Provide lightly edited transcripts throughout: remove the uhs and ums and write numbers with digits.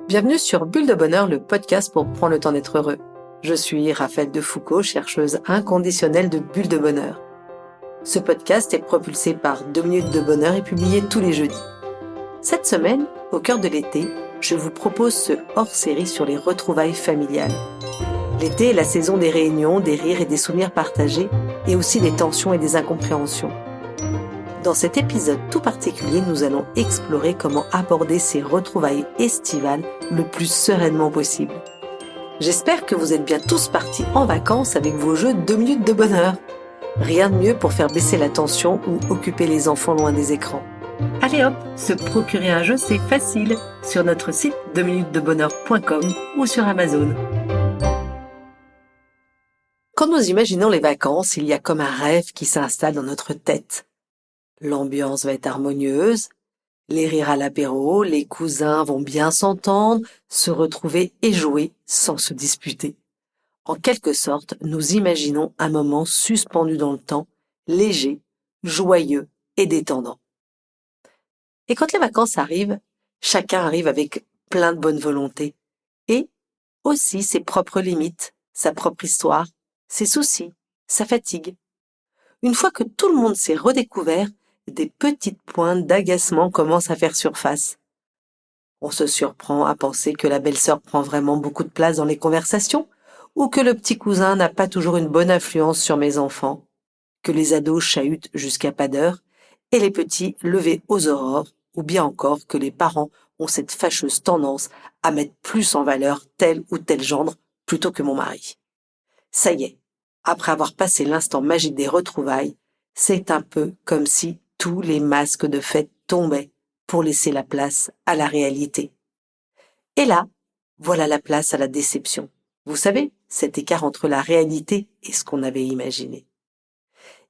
Bienvenue sur Bulle de Bonheur, le podcast pour prendre le temps d'être heureux. Je suis Raphaël Defoucault, chercheuse inconditionnelle de Bulle de Bonheur. Ce podcast est propulsé par 2 minutes de bonheur et publié tous les jeudis. Cette semaine, au cœur de l'été, je vous propose ce hors-série sur les retrouvailles familiales. L'été est la saison des réunions, des rires et des souvenirs partagés, et aussi des tensions et des incompréhensions. Dans cet épisode tout particulier, nous allons explorer comment aborder ces retrouvailles estivales le plus sereinement possible. J'espère que vous êtes bien tous partis en vacances avec vos jeux 2 minutes de bonheur. Rien de mieux pour faire baisser la tension ou occuper les enfants loin des écrans. Allez hop, se procurer un jeu, c'est facile, sur notre site 2minutesdebonheur.com ou sur Amazon. Quand nous imaginons les vacances, il y a comme un rêve qui s'installe dans notre tête. L'ambiance va être harmonieuse, les rires à l'apéro, les cousins vont bien s'entendre, se retrouver et jouer sans se disputer. En quelque sorte, nous imaginons un moment suspendu dans le temps, léger, joyeux et détendant. Et quand les vacances arrivent, chacun arrive avec plein de bonne volonté et aussi ses propres limites, sa propre histoire, ses soucis, sa fatigue. Une fois que tout le monde s'est redécouvert, des petites pointes d'agacement commencent à faire surface. On se surprend à penser que la belle-sœur prend vraiment beaucoup de place dans les conversations, ou que le petit cousin n'a pas toujours une bonne influence sur mes enfants, que les ados chahutent jusqu'à pas d'heure, et les petits levés aux aurores, ou bien encore que les parents ont cette fâcheuse tendance à mettre plus en valeur tel ou tel gendre plutôt que mon mari. Ça y est, après avoir passé l'instant magique des retrouvailles, c'est un peu comme si tous les masques de fête tombaient pour laisser la place à la réalité. Et là, voilà la place à la déception. Vous savez, cet écart entre la réalité et ce qu'on avait imaginé.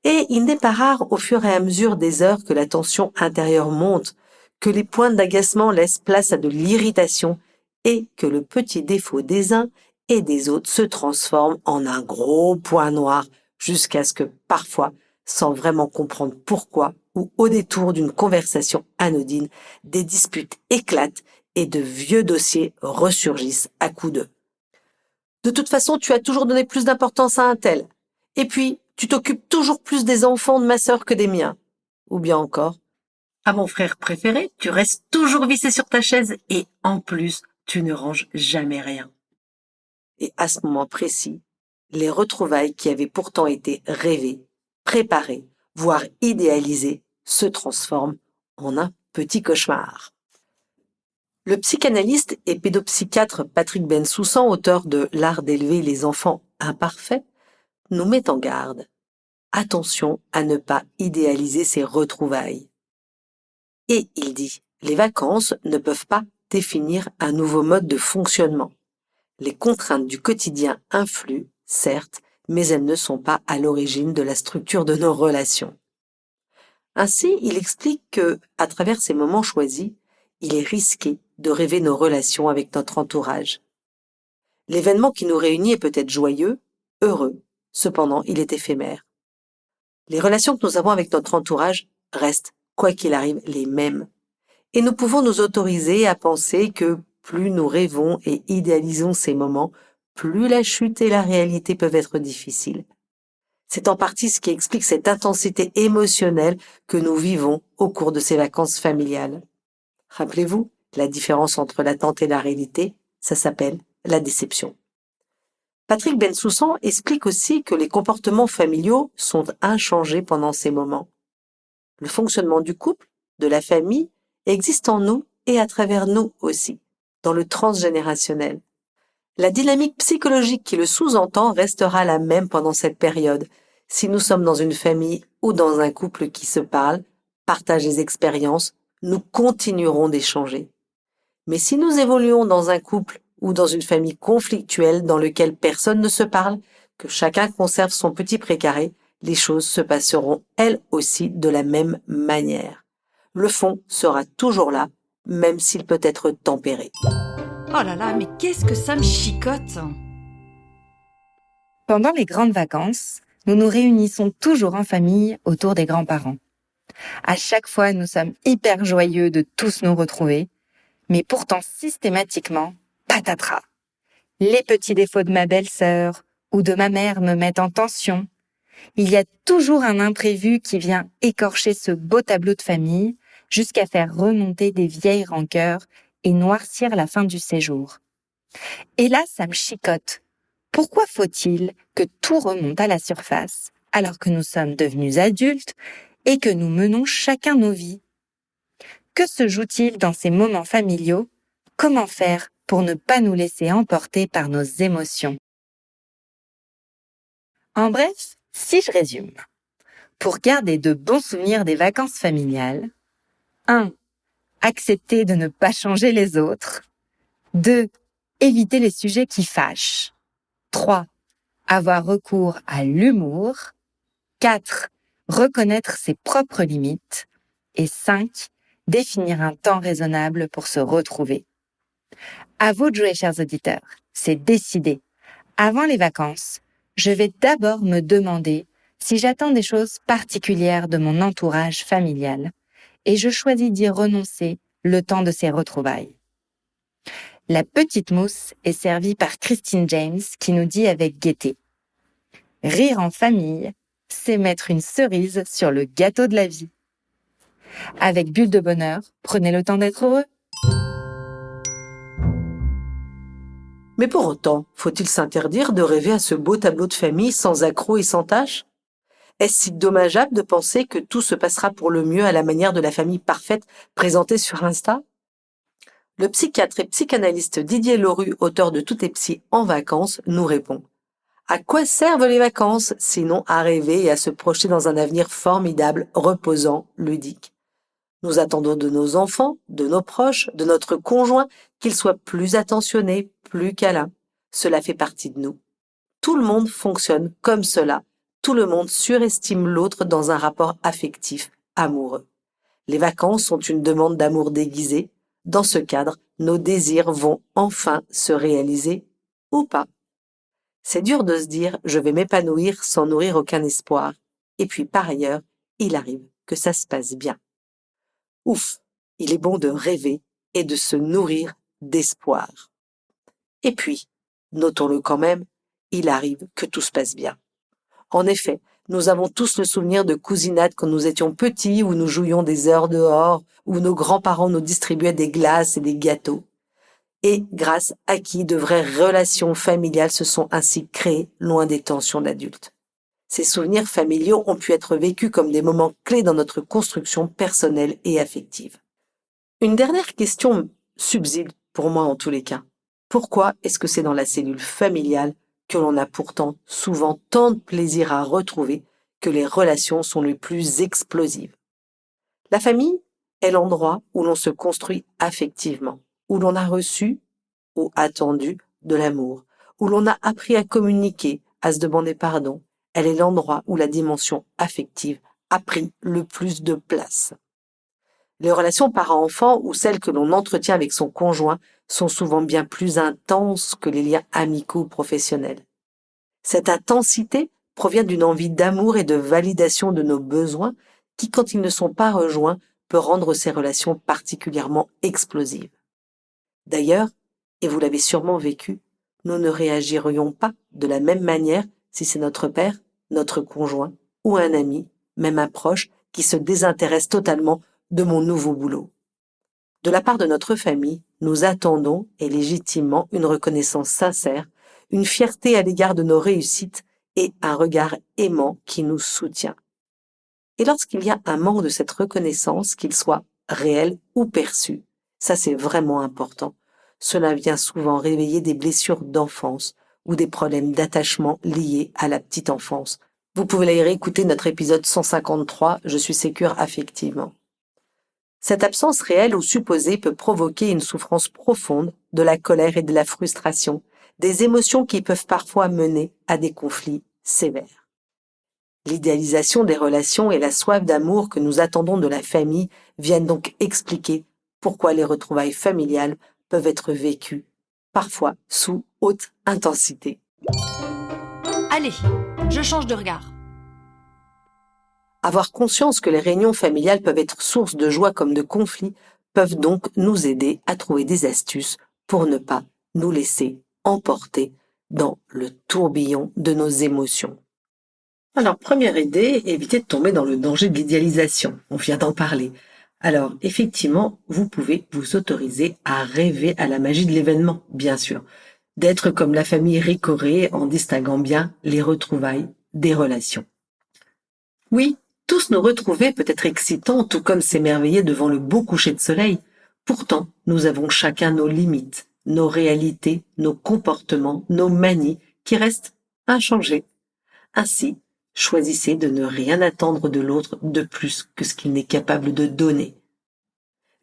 Et il n'est pas rare au fur et à mesure des heures que la tension intérieure monte, que les pointes d'agacement laissent place à de l'irritation et que le petit défaut des uns et des autres se transforme en un gros point noir jusqu'à ce que parfois, sans vraiment comprendre pourquoi ou au détour d'une conversation anodine, des disputes éclatent et de vieux dossiers ressurgissent à coups de « De toute façon, tu as toujours donné plus d'importance à un tel. Et puis, tu t'occupes toujours plus des enfants de ma sœur que des miens. » Ou bien encore « À mon frère préféré, tu restes toujours vissé sur ta chaise et en plus, tu ne ranges jamais rien. » Et à ce moment précis, les retrouvailles qui avaient pourtant été rêvées, préparées, voire idéalisées, se transforment en un petit cauchemar. Le psychanalyste et pédopsychiatre Patrick Bensoussan, auteur de L'art d'élever les enfants imparfaits, nous met en garde. Attention à ne pas idéaliser ces retrouvailles. Et il dit, les vacances ne peuvent pas définir un nouveau mode de fonctionnement. Les contraintes du quotidien influent, certes, mais elles ne sont pas à l'origine de la structure de nos relations. Ainsi, il explique que, à travers ces moments choisis, il est risqué de rêver nos relations avec notre entourage. L'événement qui nous réunit est peut-être joyeux, heureux, cependant il est éphémère. Les relations que nous avons avec notre entourage restent, quoi qu'il arrive, les mêmes. Et nous pouvons nous autoriser à penser que plus nous rêvons et idéalisons ces moments, plus la chute et la réalité peuvent être difficiles. C'est en partie ce qui explique cette intensité émotionnelle que nous vivons au cours de ces vacances familiales. Rappelez-vous, la différence entre l'attente et la réalité, ça s'appelle la déception. Patrick Bensoussan explique aussi que les comportements familiaux sont inchangés pendant ces moments. Le fonctionnement du couple, de la famille, existe en nous et à travers nous aussi, dans le transgénérationnel. La dynamique psychologique qui le sous-entend restera la même pendant cette période, si nous sommes dans une famille ou dans un couple qui se parle, partage des expériences, nous continuerons d'échanger. Mais si nous évoluons dans un couple ou dans une famille conflictuelle dans lequel personne ne se parle, que chacun conserve son petit précaré, les choses se passeront elles aussi de la même manière. Le fond sera toujours là, même s'il peut être tempéré. Oh là là, mais qu'est-ce que ça me chicote! Pendant les grandes vacances, nous nous réunissons toujours en famille autour des grands-parents. À chaque fois, nous sommes hyper joyeux de tous nous retrouver, Mais pourtant, systématiquement, patatras. Les petits défauts de ma belle-sœur ou de ma mère me mettent en tension. Il y a toujours un imprévu qui vient écorcher ce beau tableau de famille jusqu'à faire remonter des vieilles rancœurs et noircir la fin du séjour. Et là, ça me chicote. Pourquoi faut-il que tout remonte à la surface alors que nous sommes devenus adultes et que nous menons chacun nos vies? Que se joue-t-il dans ces moments familiaux? Comment faire pour ne pas nous laisser emporter par nos émotions? En bref, si je résume, pour garder de bons souvenirs des vacances familiales, 1. Accepter de ne pas changer les autres. 2. Éviter les sujets qui fâchent. 3. Avoir recours à l'humour. 4. Reconnaître ses propres limites. Et 5. Définir un temps raisonnable pour se retrouver. À vous de jouer, chers auditeurs. C'est décidé. Avant les vacances, je vais d'abord me demander si j'attends des choses particulières de mon entourage familial et je choisis d'y renoncer le temps de ces retrouvailles. La petite mousse est servie par Christine James qui nous dit avec gaieté: rire en famille, c'est mettre une cerise sur le gâteau de la vie. Avec Bulle de Bonheur, prenez le temps d'être heureux. Mais pour autant, faut-il s'interdire de rêver à ce beau tableau de famille sans accroc et sans tâche? Est-ce si dommageable de penser que tout se passera pour le mieux à la manière de la famille parfaite présentée sur Insta? Le psychiatre et psychanalyste Didier Lauru, auteur de Tout est psy en vacances, nous répond: à quoi servent les vacances, sinon à rêver et à se projeter dans un avenir formidable, reposant, ludique? Nous attendons de nos enfants, de nos proches, de notre conjoint, qu'ils soient plus attentionnés, plus câlins. Cela fait partie de nous. Tout le monde fonctionne comme cela. Tout le monde surestime l'autre dans un rapport affectif, amoureux. Les vacances sont une demande d'amour déguisée. Dans ce cadre, nos désirs vont enfin se réaliser ou pas. C'est dur de se dire « je vais m'épanouir sans nourrir aucun espoir ». Et puis par ailleurs, il arrive que ça se passe bien. Ouf, il est bon de rêver et de se nourrir d'espoir. Et puis, notons-le quand même, il arrive que tout se passe bien. En effet, nous avons tous le souvenir de cousinades quand nous étions petits, où nous jouions des heures dehors, où nos grands-parents nous distribuaient des glaces et des gâteaux. Et grâce à qui de vraies relations familiales se sont ainsi créées loin des tensions d'adultes. Ces souvenirs familiaux ont pu être vécus comme des moments clés dans notre construction personnelle et affective. Une dernière question subsiste pour moi en tous les cas. Pourquoi est-ce que c'est dans la cellule familiale que l'on a pourtant souvent tant de plaisir à retrouver que les relations sont les plus explosives? La famille est l'endroit où l'on se construit affectivement, où l'on a reçu ou attendu de l'amour, où l'on a appris à communiquer, à se demander pardon. Elle est l'endroit où la dimension affective a pris le plus de place. Les relations parents-enfants ou celles que l'on entretient avec son conjoint sont souvent bien plus intenses que les liens amicaux ou professionnels. Cette intensité provient d'une envie d'amour et de validation de nos besoins qui, quand ils ne sont pas rejoints, peut rendre ces relations particulièrement explosives. D'ailleurs, et vous l'avez sûrement vécu, nous ne réagirions pas de la même manière si c'est notre père, notre conjoint ou un ami, même un proche, qui se désintéresse totalement de mon nouveau boulot. De la part de notre famille, nous attendons, et légitimement, une reconnaissance sincère, une fierté à l'égard de nos réussites et un regard aimant qui nous soutient. Et lorsqu'il y a un manque de cette reconnaissance, qu'il soit réel ou perçu, ça c'est vraiment important, cela vient souvent réveiller des blessures d'enfance ou des problèmes d'attachement liés à la petite enfance. Vous pouvez aller réécouter notre épisode 153, Je suis sécure affectivement. Cette absence réelle ou supposée peut provoquer une souffrance profonde, de la colère et de la frustration, des émotions qui peuvent parfois mener à des conflits sévères. L'idéalisation des relations et la soif d'amour que nous attendons de la famille viennent donc expliquer pourquoi les retrouvailles familiales peuvent être vécues, parfois sous haute intensité. Allez, je change de regard. Avoir conscience que les réunions familiales peuvent être source de joie comme de conflits peuvent donc nous aider à trouver des astuces pour ne pas nous laisser emporter dans le tourbillon de nos émotions. Alors, première idée, évitez de tomber dans le danger de l'idéalisation. On vient d'en parler. Alors, effectivement, vous pouvez vous autoriser à rêver à la magie de l'événement, bien sûr. D'être comme la famille Ricoré en distinguant bien les retrouvailles des relations. Oui, tous nous retrouver peut être excitant, tout comme s'émerveiller devant le beau coucher de soleil. Pourtant, nous avons chacun nos limites, nos réalités, nos comportements, nos manies qui restent inchangés. Ainsi, choisissez de ne rien attendre de l'autre de plus que ce qu'il n'est capable de donner.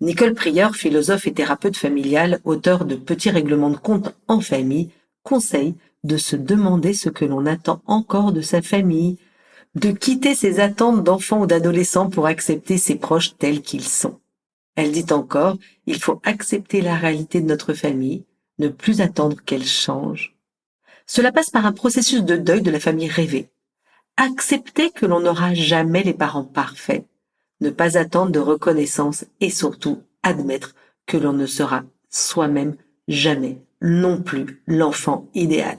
Nicole Prieur, philosophe et thérapeute familial, auteur de Petits règlements de compte en famille, conseille de se demander ce que l'on attend encore de sa famille, de quitter ses attentes d'enfants ou d'adolescents pour accepter ses proches tels qu'ils sont. Elle dit encore, il faut accepter la réalité de notre famille, ne plus attendre qu'elle change. Cela passe par un processus de deuil de la famille rêvée. Accepter que l'on n'aura jamais les parents parfaits, ne pas attendre de reconnaissance et surtout admettre que l'on ne sera soi-même jamais non plus l'enfant idéal.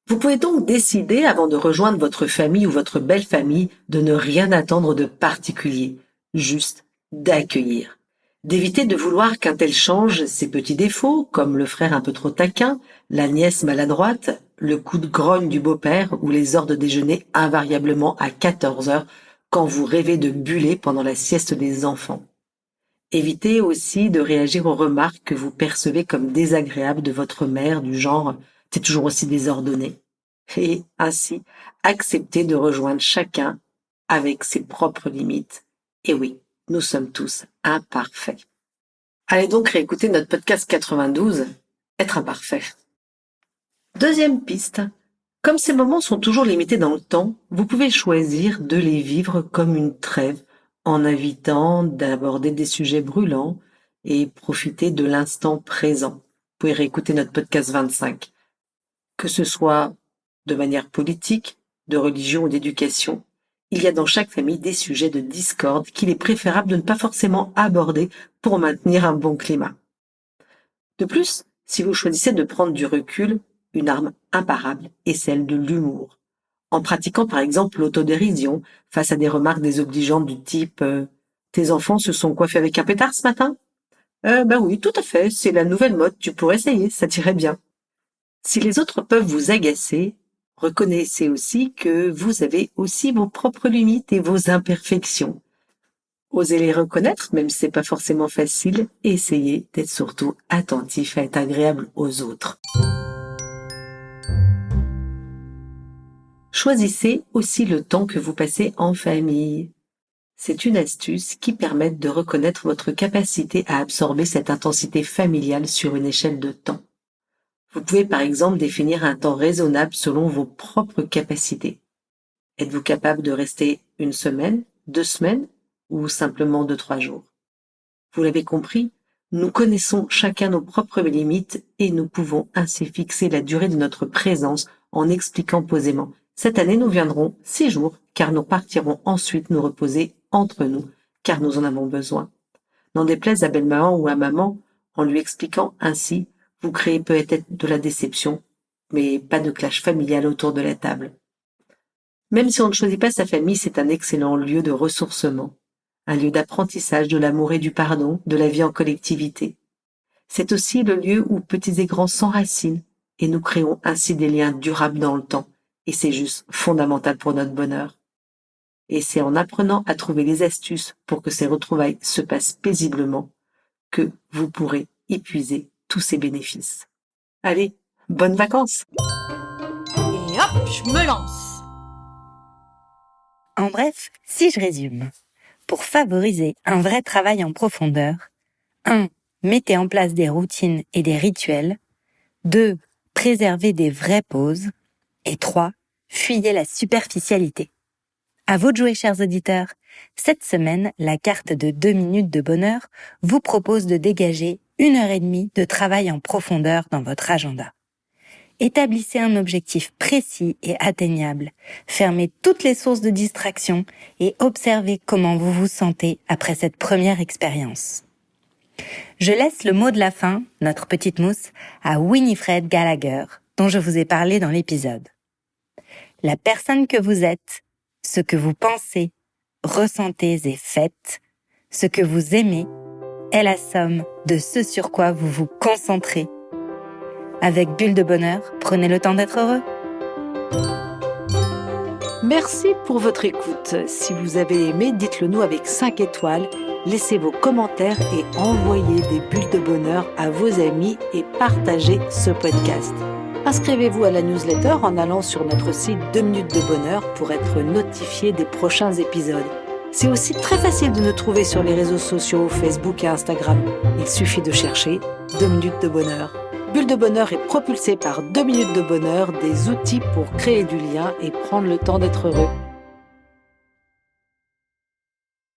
Vous pouvez donc décider, avant de rejoindre votre famille ou votre belle famille, de ne rien attendre de particulier, juste d'accueillir. D'éviter de vouloir qu'un tel change ses petits défauts, comme le frère un peu trop taquin, la nièce maladroite, le coup de grogne du beau-père ou les heures de déjeuner invariablement à 14 heures quand vous rêvez de buller pendant la sieste des enfants. Évitez aussi de réagir aux remarques que vous percevez comme désagréables de votre mère, du genre « t'es toujours aussi désordonné ». Et ainsi, acceptez de rejoindre chacun avec ses propres limites. Et oui, nous sommes tous imparfaits. Allez donc réécouter notre podcast 92, Être imparfait. Deuxième piste, comme ces moments sont toujours limités dans le temps, vous pouvez choisir de les vivre comme une trêve en évitant d'aborder des sujets brûlants et profiter de l'instant présent. Vous pouvez réécouter notre podcast 25. Que ce soit de manière politique, de religion ou d'éducation, il y a dans chaque famille des sujets de discorde qu'il est préférable de ne pas forcément aborder pour maintenir un bon climat. De plus, si vous choisissez de prendre du recul, une arme imparable est celle de l'humour. En pratiquant par exemple l'autodérision face à des remarques désobligeantes du type « Tes enfants se sont coiffés avec un pétard ce matin ?»« Ben oui, tout à fait, c'est la nouvelle mode, tu pourrais essayer, ça t'irait bien. » Si les autres peuvent vous agacer, reconnaissez aussi que vous avez aussi vos propres limites et vos imperfections. Osez les reconnaître, même si c'est pas forcément facile, et essayez d'être surtout attentif à être agréable aux autres. Choisissez aussi le temps que vous passez en famille. C'est une astuce qui permet de reconnaître votre capacité à absorber cette intensité familiale sur une échelle de temps. Vous pouvez par exemple définir un temps raisonnable selon vos propres capacités. Êtes-vous capable de rester 1 semaine, 2 semaines ou simplement 2-3 jours? Vous l'avez compris, nous connaissons chacun nos propres limites et nous pouvons ainsi fixer la durée de notre présence en expliquant posément. Cette année, nous viendrons 6 jours car nous partirons ensuite nous reposer entre nous car nous en avons besoin. N'en déplaise à belle-maman ou à maman, en lui expliquant ainsi, vous créez peut-être de la déception, mais pas de clash familial autour de la table. Même si on ne choisit pas sa famille, c'est un excellent lieu de ressourcement, un lieu d'apprentissage de l'amour et du pardon, de la vie en collectivité. C'est aussi le lieu où petits et grands s'enracinent et nous créons ainsi des liens durables dans le temps, et c'est juste fondamental pour notre bonheur. Et c'est en apprenant à trouver les astuces pour que ces retrouvailles se passent paisiblement que vous pourrez épuiser tous ces bénéfices. Allez, bonnes vacances! Et hop, je me lance. En bref, si je résume, pour favoriser un vrai travail en profondeur, 1. Mettez en place des routines et des rituels. 2. Préservez des vraies pauses. Et 3. Fuyez la superficialité. À vous de jouer, chers auditeurs. Cette semaine, la carte de 2 minutes de bonheur vous propose de dégager 1h30 de travail en profondeur dans votre agenda. Établissez un objectif précis et atteignable. Fermez toutes les sources de distraction et observez comment vous vous sentez après cette première expérience. Je laisse le mot de la fin, notre petite mousse, à Winifred Gallagher, dont je vous ai parlé dans l'épisode. La personne que vous êtes, ce que vous pensez, ressentez et faites, ce que vous aimez, est la somme de ce sur quoi vous vous concentrez. Avec Bulle de Bonheur, prenez le temps d'être heureux. Merci pour votre écoute. Si vous avez aimé, dites-le nous avec 5 étoiles. Laissez vos commentaires et envoyez des bulles de bonheur à vos amis et partagez ce podcast. Inscrivez-vous à la newsletter en allant sur notre site 2 minutes de bonheur pour être notifié des prochains épisodes. C'est aussi très facile de nous trouver sur les réseaux sociaux, Facebook et Instagram. Il suffit de chercher 2 minutes de bonheur. Bulle de bonheur est propulsée par 2 minutes de bonheur, des outils pour créer du lien et prendre le temps d'être heureux.